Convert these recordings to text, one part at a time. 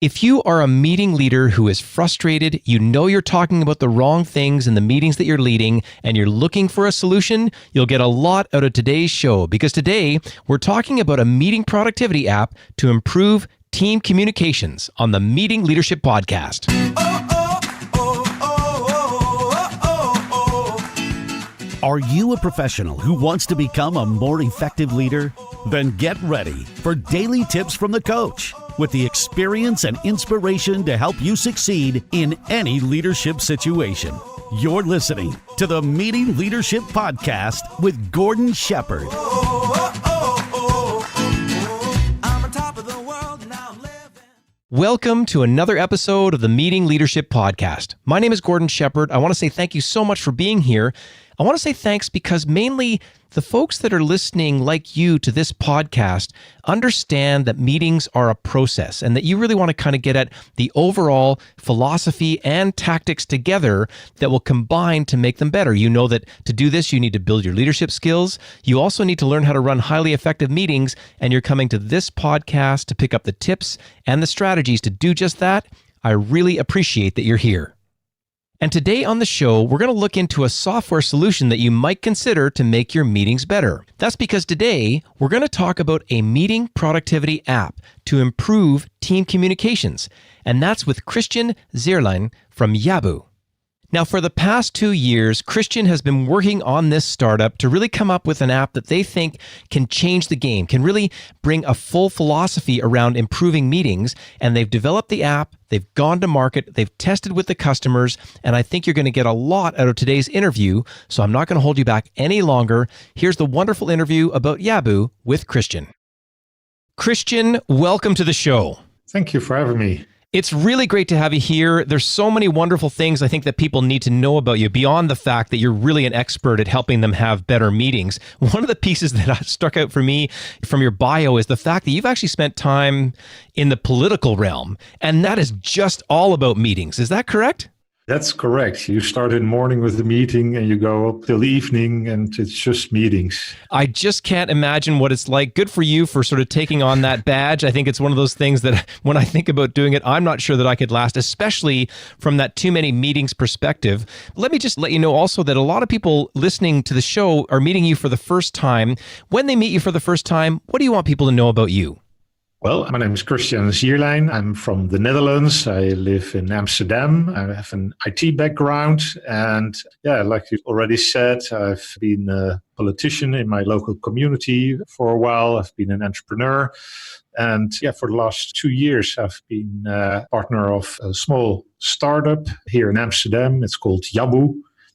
If you are a meeting leader who is frustrated, you know you're talking about the wrong things in the meetings that you're leading, and you're looking for a solution, you'll get a lot out of today's show, because today we're talking about a meeting productivity app to improve team communications on the Meeting Leadership Podcast. Are you a professional who wants to become a more effective leader? Then get ready for daily tips from the coach, with the experience and inspiration to help you succeed in any leadership situation. You're listening to the Meeting Leadership Podcast with Gordon Shepherd. Welcome to another episode of the Meeting Leadership Podcast. My name is Gordon Shepherd. I want to say thank you so much for being here. I want to say thanks because mainly the folks that are listening, like you, to this podcast understand that meetings are a process and that you really want to kind of get at the overall philosophy and tactics together that will combine to make them better. You know that to do this, you need to build your leadership skills. You also need to learn how to run highly effective meetings, and you're coming to this podcast to pick up the tips and the strategies to do just that. I really appreciate that you're here. And today on the show, we're going to look into a software solution that you might consider to make your meetings better. That's because today, we're going to talk about a meeting productivity app to improve team communications. And that's with Christiaan Zeirleyn from Yabu. Now, for the past 2 years, Christiaan has been working on this startup to really come up with an app that they think can change the game, can really bring a full philosophy around improving meetings. And they've developed the app, they've gone to market, they've tested with the customers, and I think you're going to get a lot out of today's interview. So I'm not going to hold you back any longer. Here's the wonderful interview about Yabu with Christiaan. Christiaan, welcome to the show. Thank you for having me. It's really great to have you here. There's so many wonderful things I think that people need to know about you beyond the fact that you're really an expert at helping them have better meetings. One of the pieces that stuck out for me from your bio is the fact that you've actually spent time in the political realm, and that is just all about meetings. Is that correct? That's correct. You start in the morning with the meeting and you go up till the evening and it's just meetings. I just can't imagine what it's like. Good for you for sort of taking on that badge. I think it's one of those things that when I think about doing it, I'm not sure that I could last, especially from that too many meetings perspective. Let me just let you know also that a lot of people listening to the show are meeting you for the first time. When they meet you for the first time, what do you want people to know about you? Well, my name is Christiaan Zeirleyn. I'm from the Netherlands. I live in Amsterdam. I have an IT background. And like you already said, I've been a politician in my local community for a while. I've been an entrepreneur. And for the last 2 years, I've been a partner of a small startup here in Amsterdam. It's called Yabu.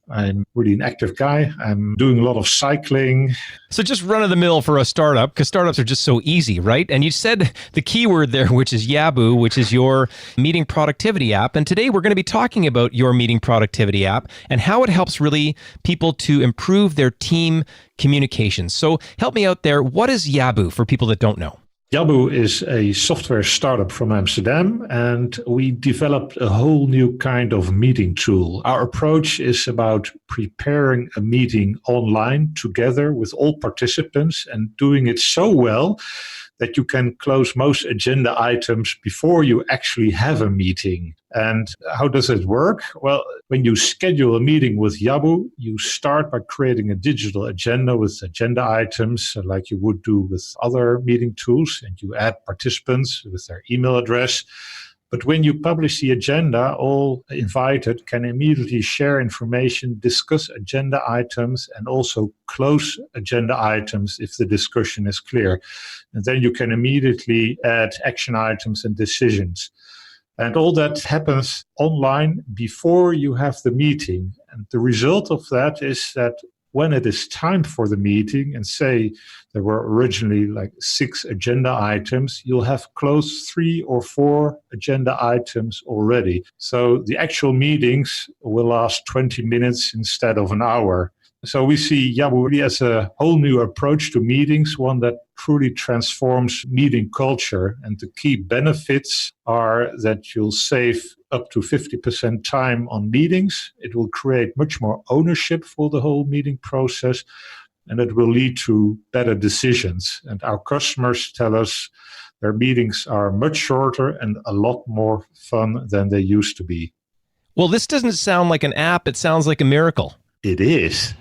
I'm really an active guy. I'm doing a lot of cycling. So just run of the mill for a startup, because startups are just so easy, right? And you said the key word there, which is Yabu, which is your meeting productivity app. And today we're going to be talking about your meeting productivity app and how it helps really people to improve their team communications. So help me out there. What is Yabu for people that don't know? Yabu is a software startup from Amsterdam, and we developed a whole new kind of meeting tool. Our approach is about preparing a meeting online together with all participants and doing it so well that you can close most agenda items before you actually have a meeting. And how does it work? Well, when you schedule a meeting with Yabu, you start by creating a digital agenda with agenda items like you would do with other meeting tools, and you add participants with their email address. But when you publish the agenda, all invited can immediately share information, discuss agenda items, and also close agenda items if the discussion is clear. And then you can immediately add action items and decisions. And all that happens online before you have the meeting. And the result of that is that when it is time for the meeting, and say there were originally like 6 agenda items, you'll have closed 3 or 4 agenda items already. So the actual meetings will last 20 minutes instead of an hour. So we see Yabu really as a whole new approach to meetings, one that truly transforms meeting culture. And the key benefits are that you'll save up to 50% time on meetings. It will create much more ownership for the whole meeting process, and it will lead to better decisions. And our customers tell us Their meetings are much shorter and a lot more fun than they used to be. Well, this doesn't sound like an app. It sounds like a miracle. It is.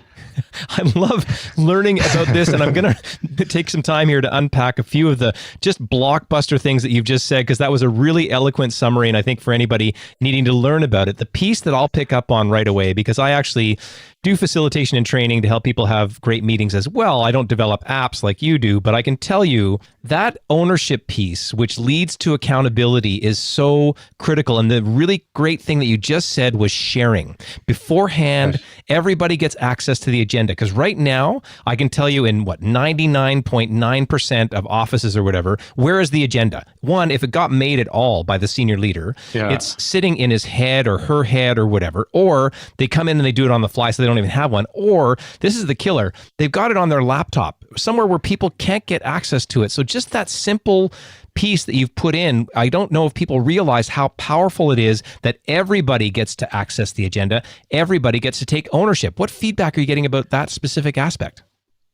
I love learning about this, and I'm going to take some time here to unpack a few of the just blockbuster things that you've just said, because that was a really eloquent summary, and I think for anybody needing to learn about it, the piece that I'll pick up on right away, because I actually do facilitation and training to help people have great meetings as well. I don't develop apps like you do, but I can tell you that ownership piece, which leads to accountability, is so critical. And the really great thing that you just said was sharing. Beforehand, yes, everybody gets access to the agenda, because right now, I can tell you in 99.9% of offices or whatever, where is the agenda? One, if it got made at all by the senior leader, it's sitting in his head or her head or whatever, or they come in and they do it on the fly so they don't even have one, or this is the killer, they've got it on their laptop somewhere where people can't get access to it. So just that simple piece that you've put in, I don't know if people realize how powerful it is that everybody gets to access the agenda, everybody gets to take ownership. What feedback are you getting about that specific aspect?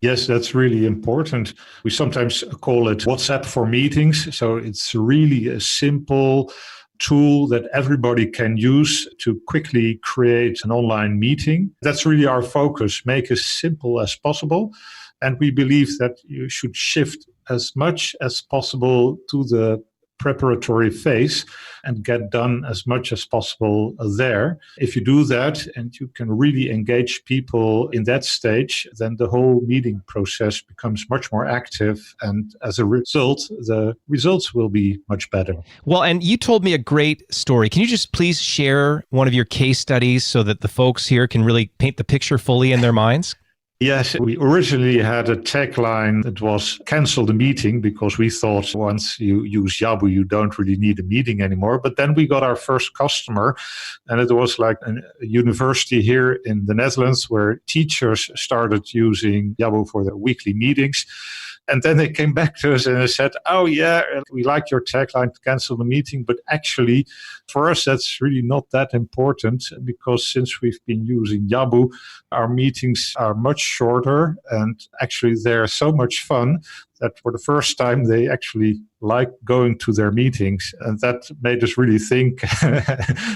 Yes, that's really important. We sometimes call it WhatsApp for meetings. So it's really a simple tool that everybody can use to quickly create an online meeting. That's really our focus, make it as simple as possible. And we believe that you should shift as much as possible to the preparatory phase and get done as much as possible there. If you do that and you can really engage people in that stage, then the whole meeting process becomes much more active. And as a result, the results will be much better. Well, and you told me a great story. Can you just please share one of your case studies so that the folks here can really paint the picture fully in their minds? Yes, we originally had a tagline that was cancel the meeting, because we thought once you use Yabu, you don't really need a meeting anymore. But then we got our first customer, and it was like a university here in the Netherlands where teachers started using Yabu for their weekly meetings. And then they came back to us and they said, oh yeah, we like your tagline to cancel the meeting, but actually for us, that's really not that important, because since we've been using Yabu, our meetings are much shorter, and actually they're so much fun that for the first time they actually like going to their meetings. And that made us really think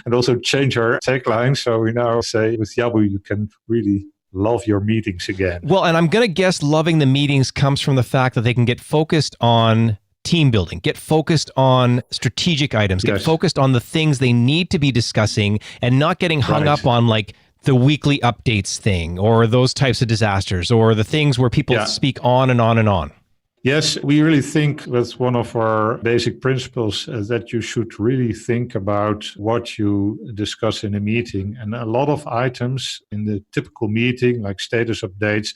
and also change our tagline. So we now say with Yabu, you can really love your meetings again. Well, and I'm going to guess loving the meetings comes from the fact that they can get focused on team building, get focused on strategic items, get focused on the things they need to be discussing, and not getting hung up on like the weekly updates thing or those types of disasters or the things where people speak on and on and on. Yes, we really think that's one of our basic principles, that you should really think about what you discuss in a meeting. And a lot of items in the typical meeting, like status updates,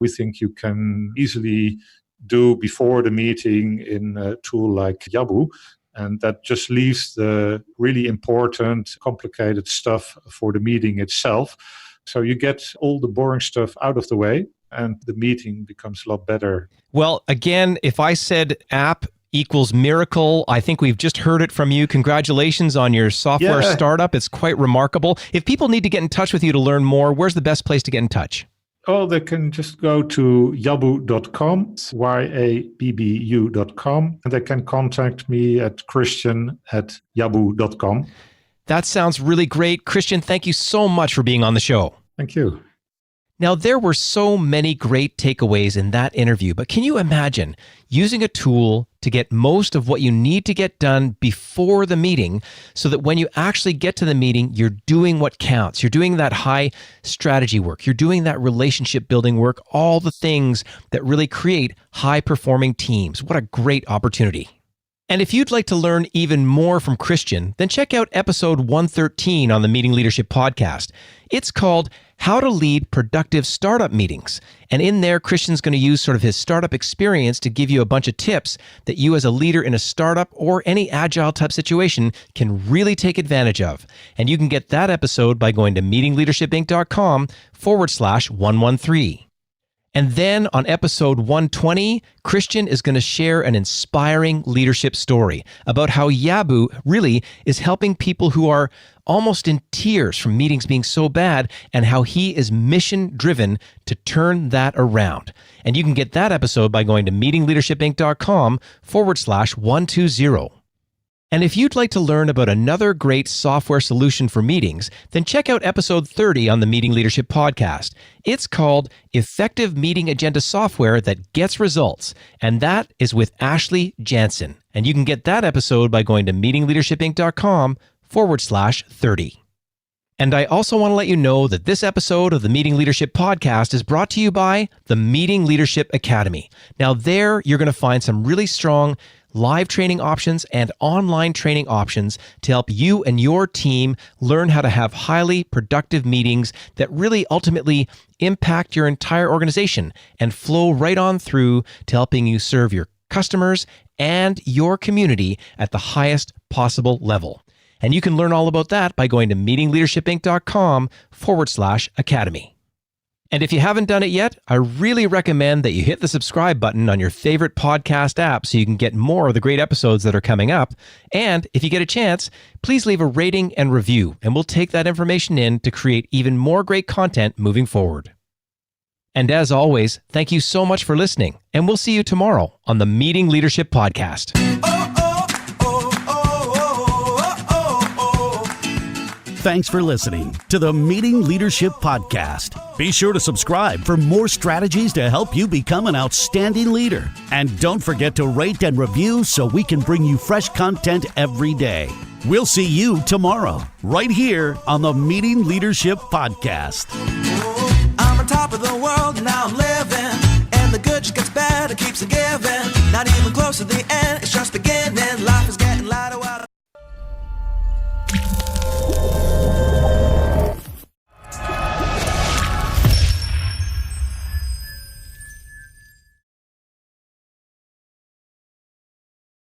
we think you can easily do before the meeting in a tool like Yabu. And that just leaves the really important, complicated stuff for the meeting itself. So you get all the boring stuff out of the way, and the meeting becomes a lot better. Well, again, if I said app equals miracle, I think we've just heard it from you. Congratulations on your software startup. It's quite remarkable. If people need to get in touch with you to learn more, where's the best place to get in touch? Oh, they can just go to yabu.com, YABBU.com, and they can contact me at Christiaan@yabu.com. That sounds really great. Christiaan, thank you so much for being on the show. Thank you. Now, there were so many great takeaways in that interview, but can you imagine using a tool to get most of what you need to get done before the meeting so that when you actually get to the meeting, you're doing what counts. You're doing that high strategy work. You're doing that relationship building work, all the things that really create high performing teams. What a great opportunity. And if you'd like to learn even more from Christiaan, then check out episode 113 on the Meeting Leadership Podcast. It's called How to Lead Productive Startup Meetings. And in there, Christiaan's going to use sort of his startup experience to give you a bunch of tips that you as a leader in a startup or any agile type situation can really take advantage of. And you can get that episode by going to meetingleadershipinc.com/113. And then on episode 120, Christiaan is going to share an inspiring leadership story about how Yabu really is helping people who are almost in tears from meetings being so bad, and how he is mission-driven to turn that around. And you can get that episode by going to meetingleadershipinc.com/120. And if you'd like to learn about another great software solution for meetings, then check out episode 30 on the Meeting Leadership Podcast. It's called Effective Meeting Agenda Software That Gets Results, and that is with Ashley Jansen. And you can get that episode by going to meetingleadershipinc.com/30. And I also want to let you know that this episode of the Meeting Leadership Podcast is brought to you by the Meeting Leadership Academy. Now there, you're going to find some really strong live training options and online training options to help you and your team learn how to have highly productive meetings that really ultimately impact your entire organization and flow right on through to helping you serve your customers and your community at the highest possible level. And you can learn all about that by going to meetingleadershipinc.com/academy. And if you haven't done it yet, I really recommend that you hit the subscribe button on your favorite podcast app so you can get more of the great episodes that are coming up. And if you get a chance, please leave a rating and review, and we'll take that information in to create even more great content moving forward. And as always, thank you so much for listening, and we'll see you tomorrow on the Meeting Leadership Podcast. Thanks for listening to the Meeting Leadership Podcast. Be sure to subscribe for more strategies to help you become an outstanding leader. And don't forget to rate and review so we can bring you fresh content every day. We'll see you tomorrow, right here on the Meeting Leadership Podcast. I'm on top of the world and now I'm living, and the good just gets better, keeps on giving. Not even close to the end, it's just beginning.